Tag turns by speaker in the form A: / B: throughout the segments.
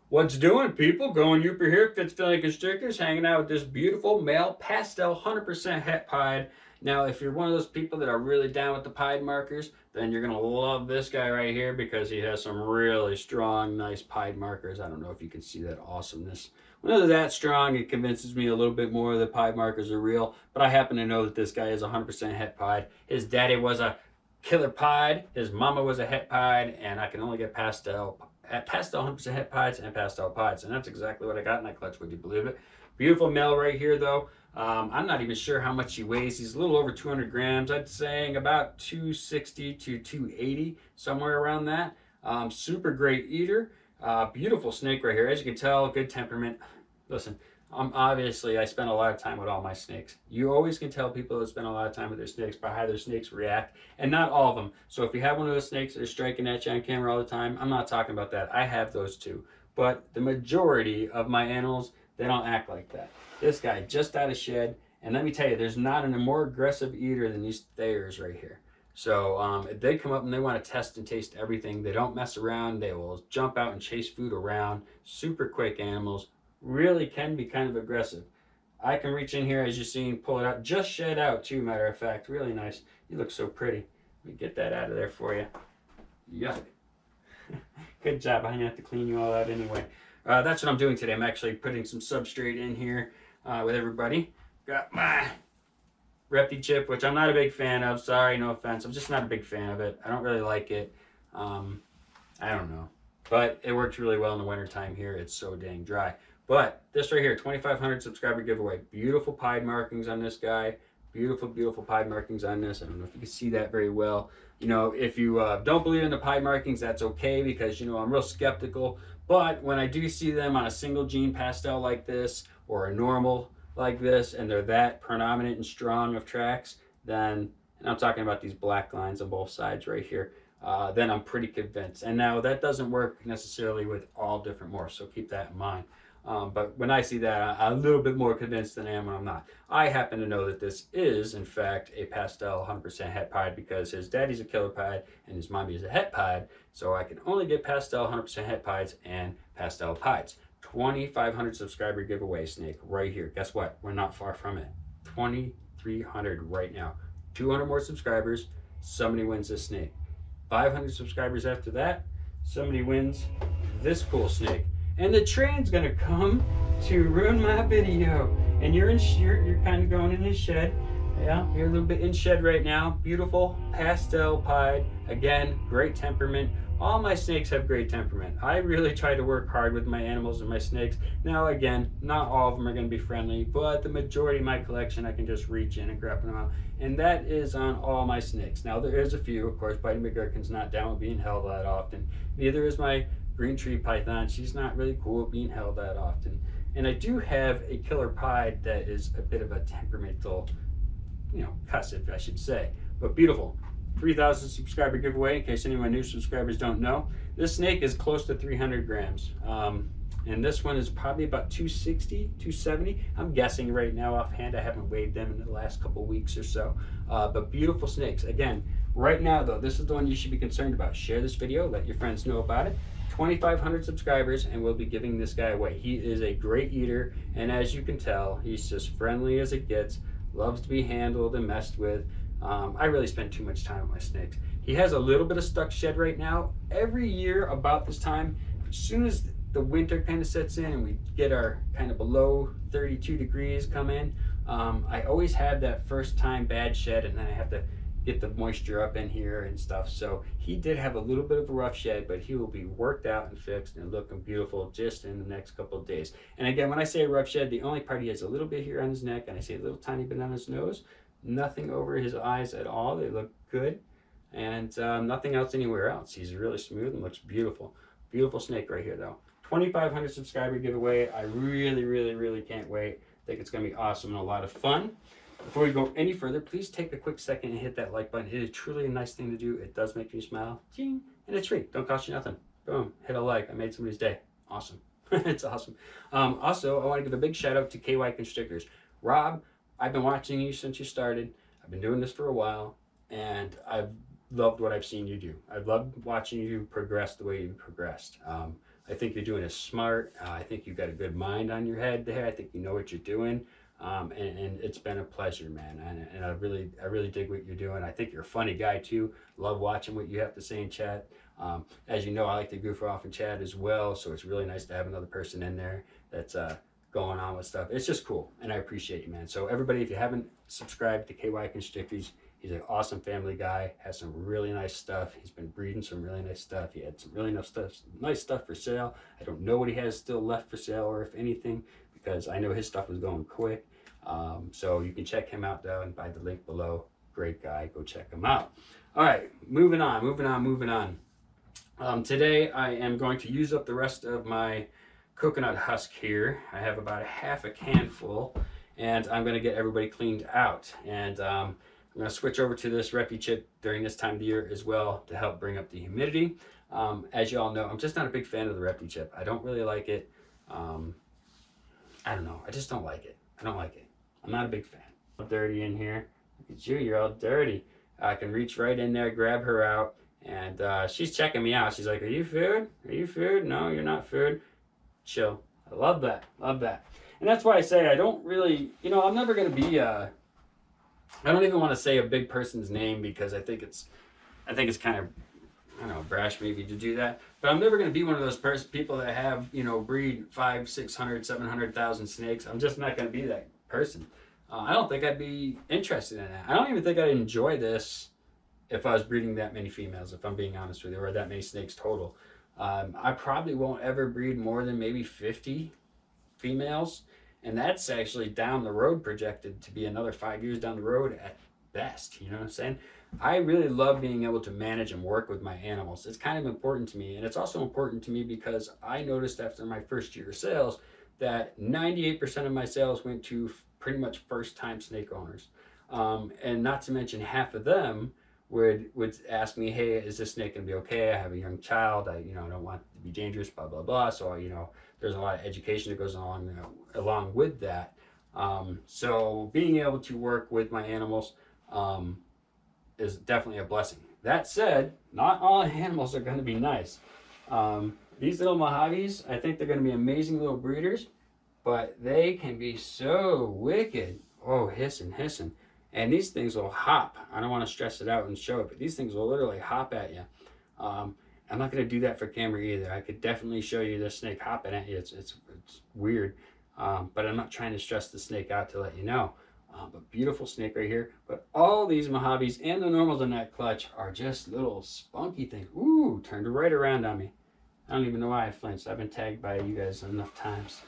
A: What's doing, people? Going Youper here, Fitzbillion Constrictors, hanging out with this beautiful male pastel 100% het pied. Now, if you're one of those people that are really down with the pied markers, then you're going to love this guy right here because he has some really strong, nice pied markers. I don't know if you can see that awesomeness. When they're that strong, it convinces me a little bit more that pied markers are real, but I happen to know that this guy is 100% het pied. His daddy was a killer pied, his mama was a het pied, and I can only get pastel at pastel 100% het pieds and pastel pieds, and that's exactly what I got in that clutch. Would you believe it? Beautiful male right here, though. I'm not even sure how much he weighs. He's a little over 200 grams. I'd say about 260 to 280, somewhere around that. Super great eater. Beautiful snake right here. As you can tell, good temperament. Listen, obviously, I spend a lot of time with all my snakes. You always can tell people that spend a lot of time with their snakes by how their snakes react, and not all of them. So if you have one of those snakes that are striking at you on camera all the time, I'm not talking about that. I have those too. But the majority of my animals, they don't act like that. This guy just out of shed, and let me tell you, there's not a more aggressive eater than these Thayers right here. So if they come up and they want to test and taste everything, they don't mess around. They will jump out and chase food around. Super quick animals, really can be kind of aggressive. I can reach in here, as you've seen, pull it out, just shed out too, matter of fact. Really nice. You look so pretty. Let me get that out of there for you. Yuck. Good job. I'm going to have to clean you all out anyway. That's what I'm doing today. I'm actually putting some substrate in here with everybody. Got my Repti chip, which I'm not a big fan of. Sorry, no offense. I'm just not a big fan of it. I don't really like it. I don't know. But it works really well in the wintertime here. It's so dang dry. But this right here, 2,500 subscriber giveaway. Beautiful pied markings on this guy. Beautiful, beautiful pied markings on this. I don't know if you can see that very well. You know, if you don't believe in the pied markings, that's okay because, you know, I'm real skeptical. But when I do see them on a single gene pastel like this or a normal like this and they're that predominant and strong of tracks, then, and I'm talking about these black lines on both sides right here, then I'm pretty convinced. And now that doesn't work necessarily with all different morphs, so keep that in mind. But when I see that, I'm a little bit more convinced than I am when I'm not. I happen to know that this is, in fact, a pastel 100% het pied because his daddy's a killer pied and his mommy is a het pied. So I can only get pastel 100% het pieds and pastel pieds. 2,500 subscriber giveaway snake right here. Guess what? We're not far from it. 2,300 right now. 200 more subscribers, somebody wins this snake. 500 subscribers after that, somebody wins this cool snake. And the train's gonna come to ruin my video. And you're kind of going in his shed. Yeah, you're a little bit in shed right now. Beautiful pastel pied. Again, great temperament. All my snakes have great temperament. I really try to work hard with my animals and my snakes. Now, again, not all of them are going to be friendly, but the majority of my collection, I can just reach in and grab them out. And that is on all my snakes. Now, there is a few, of course. Biting McGurkin's not down with being held that often. Neither is my green tree python. She's not really cool with being held that often. And I do have a killer pied that is a bit of a temperamental, you know, cuss it, I should say, but beautiful. 3,000 subscriber giveaway, in case any of my new subscribers don't know. This snake is close to 300 grams. And this one is probably about 260, 270. I'm guessing right now offhand. I haven't weighed them in the last couple weeks or so. But beautiful snakes. Again, right now though, this is the one you should be concerned about. Share this video, let your friends know about it. 2,500 subscribers and we'll be giving this guy away. He is a great eater, and as you can tell, he's just friendly as it gets, loves to be handled and messed with. I really spend too much time with my snakes. He has a little bit of stuck shed right now. Every year about this time, as soon as the winter kind of sets in and we get our kind of below 32 degrees come in, I always have that first time bad shed, and then I have to get the moisture up in here and stuff. So he did have a little bit of a rough shed, but he will be worked out and fixed and looking beautiful just in the next couple of days. And again, when I say a rough shed, the only part he has a little bit here on his neck, and I say a little tiny bit on his nose. Nothing over his eyes at all. They look good, and nothing else anywhere else. He's really smooth and looks beautiful. Beautiful snake right here though. 2,500 subscriber giveaway. I really, really, really can't wait. I think it's going to be awesome and a lot of fun. Before we go any further, please take a quick second and hit that like button. It is truly a nice thing to do. It does make me smile. Ching. And it's free. Don't cost you nothing. Boom. Hit a like. I made somebody's day. Awesome. It's awesome. Also, I want to give a big shout out to KY Constrictors. Rob, I've been watching you since you started. I've been doing this for a while, and I've loved what I've seen you do. I've loved watching you progress the way you progressed. I think you're doing it smart. I think you've got a good mind on your head there. I think you know what you're doing. And it's been a pleasure, man. And I really dig what you're doing. I think you're a funny guy too. Love watching what you have to say in chat. As you know, I like to goof off in chat as well. So it's really nice to have another person in there that's going on with stuff. It's just cool, and I appreciate you, man. So everybody, if you haven't subscribed to KY Constrictors, he's an awesome family guy. Has some really nice stuff. He's been breeding some really nice stuff. He had some really nice stuff for sale. I don't know what he has still left for sale, or if anything, because I know his stuff was going quick. So you can check him out though, and by the link below. Great guy. Go check him out. All right, moving on. Today I am going to use up the rest of my coconut husk here. I have about a half a can full, and I'm going to get everybody cleaned out. And I'm going to switch over to this Refi chip during this time of the year as well to help bring up the humidity. As you all know, I'm just not a big fan of the Refi chip. I don't really like it. I don't know. I just don't like it. I don't like it. I'm not a big fan. Dirty in here. Look at you. You're all dirty. I can reach right in there, grab her out, and she's checking me out. She's like, "Are you food? Are you food? No, you're not food." Chill. I love that. Love that. And that's why I say I don't really, I'm never going to be, I don't even want to say a big person's name because I think it's kind of, I don't know, brash maybe to do that. But I'm never going to be one of those people that have, breed 500, 600, 700,000 snakes. I'm just not going to be that person. I don't think I'd be interested in that. I don't even think I'd enjoy this if I was breeding that many females, if I'm being honest with you, or that many snakes total. I probably won't ever breed more than maybe 50 females, and that's actually down the road, projected to be another 5 years down the road at best. You know what I'm saying? I really love being able to manage and work with my animals. It's kind of important to me, and it's also important to me because I noticed after my first year of sales that 98% of my sales went to pretty much first-time snake owners, and not to mention half of them would ask me, "Hey, is this snake gonna be okay? I have a young child. I don't want it to be dangerous, blah blah blah." So there's a lot of education that goes along with that. So being able to work with my animals is definitely a blessing. That said, not all animals are going to be nice. These little Mojaves, I think they're going to be amazing little breeders, but they can be so wicked. Oh, hissing. And these things will hop. I don't want to stress it out and show it, but these things will literally hop at you. I'm not going to do that for camera either. I could definitely show you the snake hopping at you. It's weird, but I'm not trying to stress the snake out to let you know. But beautiful snake right here. But all these Mojaves and the normals in that clutch are just little spunky things. Ooh, turned right around on me. I don't even know why I flinched. I've been tagged by you guys enough times.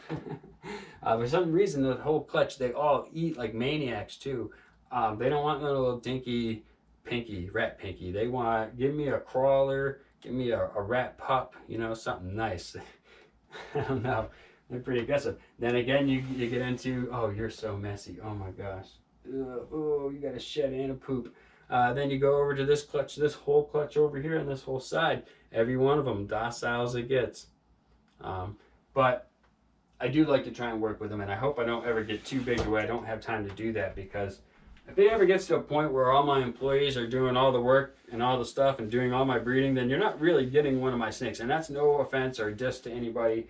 A: For some reason, the whole clutch, they all eat like maniacs too. They don't want little dinky pinky, rat pinky. They want, give me a crawler, give me a rat pup, something nice. I don't know. They're pretty aggressive. Then again, you get into, oh, you're so messy. Oh my gosh. Oh, you got a shed and a poop. Then you go over to this clutch, this whole clutch over here, and this whole side. Every one of them docile as it gets. But I do like to try and work with them, and I hope I don't ever get too big to where I don't have time to do that, because if it ever gets to a point where all my employees are doing all the work and all the stuff and doing all my breeding, then you're not really getting one of my snakes. And that's no offense or diss to anybody.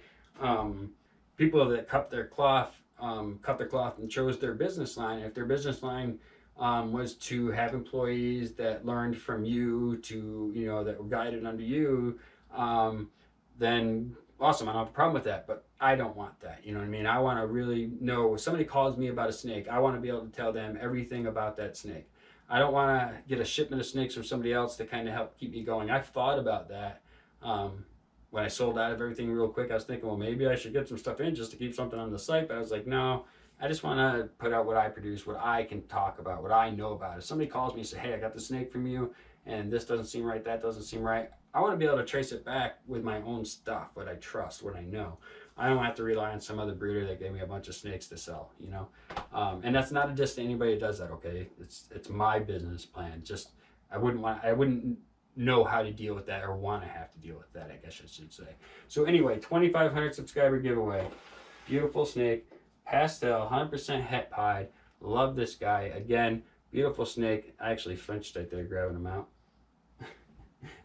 A: People that cut their cloth and chose their business line. If their business line was to have employees that learned from you to, that were guided under you, then awesome. I don't have a problem with that, but I don't want that. You know what I mean? I want to really know, if somebody calls me about a snake, I want to be able to tell them everything about that snake. I don't want to get a shipment of snakes from somebody else to kind of help keep me going. I've thought about that. When I sold out of everything real quick, I was thinking, well, maybe I should get some stuff in just to keep something on the site. But I was like, no, I just want to put out what I produce, what I can talk about, what I know about. If somebody calls me and say, hey, I got the snake from you, and this doesn't seem right, that doesn't seem right, I want to be able to trace it back with my own stuff, what I trust, what I know. I don't have to rely on some other breeder that gave me a bunch of snakes to sell, And that's not a diss to anybody that does that, okay? It's my business plan. Just I wouldn't know how to deal with that, or want to have to deal with that, I guess I should say. So anyway, 2,500 subscriber giveaway. Beautiful snake, Pastel, 100% het pied. Love this guy. Again, beautiful snake. I actually flinched right there grabbing him out.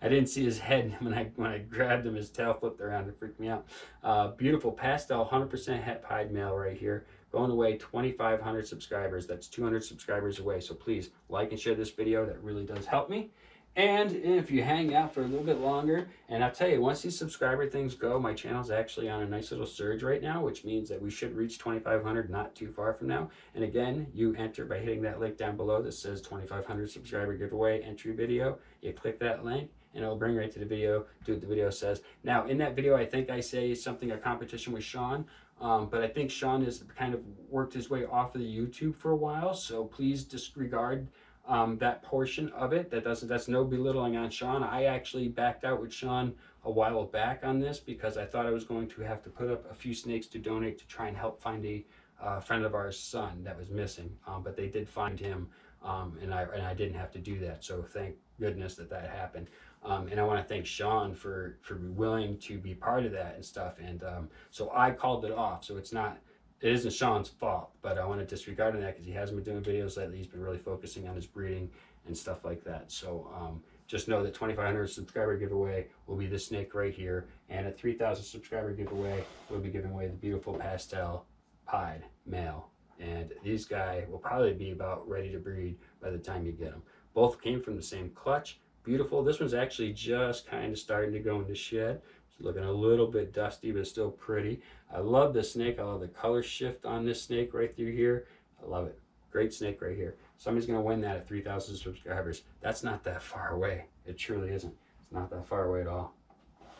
A: I didn't see his head when I grabbed him. His tail flipped around. It freaked me out. Beautiful pastel, 100% het pied male right here. Going away 2,500 subscribers. That's 200 subscribers away. So please like and share this video. That really does help me. And if you hang out for a little bit longer, and I'll tell you, once these subscriber things go, my channel's actually on a nice little surge right now, which means that we should reach 2,500 not too far from now. And again, you enter by hitting that link down below that says 2,500 subscriber giveaway entry video. You click that link and it'll bring right to the video, do what the video says. Now, in that video, I think I say something, a competition with Sean, but I think Sean has kind of worked his way off of the YouTube for a while, so please disregard that portion of it. That's no belittling on Sean. I actually backed out with Sean a while back on this because I thought I was going to have to put up a few snakes to donate to try and help find a friend of ours' son that was missing, but they did find him, and I didn't have to do that, so thank goodness that happened. And I want to thank Sean for willing to be part of that and stuff, and so I called it off. So it isn't Sean's fault, but I want to disregard that because he hasn't been doing videos lately. He's been really focusing on his breeding and stuff like that. So just know that 2,500 subscriber giveaway will be this snake right here, and at 3,000 subscriber giveaway, we'll be giving away the beautiful pastel pied male. And these guys will probably be about ready to breed by the time you get them. Both came from the same clutch. Beautiful. This one's actually just kind of starting to go into shed. It's looking a little bit dusty, but still pretty. I love this snake. I love the color shift on this snake right through here. I love it. Great snake right here. Somebody's going to win that at 3,000 subscribers. That's not that far away. It truly isn't. It's not that far away at all.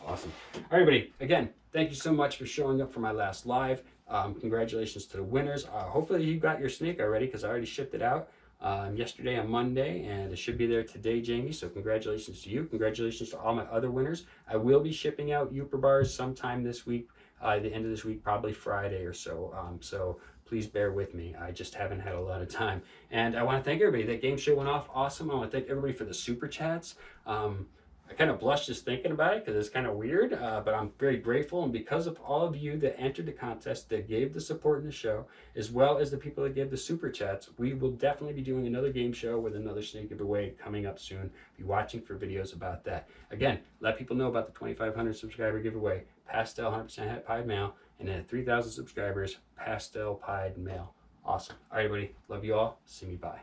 A: Awesome. All right, everybody. Again, thank you so much for showing up for my last live. Congratulations to the winners. Hopefully you got your snake already because I already shipped it out yesterday on Monday, and it should be there today, Jamie. So congratulations to you. Congratulations to all my other winners. I will be shipping out Uper bars sometime this week, the end of this week, probably Friday or so. So please bear with me. I just haven't had a lot of time. And I want to thank everybody. That game show went off awesome. I want to thank everybody for the super chats. I kind of blushed just thinking about it because it's kind of weird, but I'm very grateful. And because of all of you that entered the contest, that gave the support in the show, as well as the people that gave the super chats, we will definitely be doing another game show with another snake giveaway coming up soon. Be watching for videos about that. Again, let people know about the 2,500 subscriber giveaway, pastel 100% het pied male, and then at 3,000 subscribers, pastel pied male. Awesome. All right, everybody. Love you all. See me. Bye.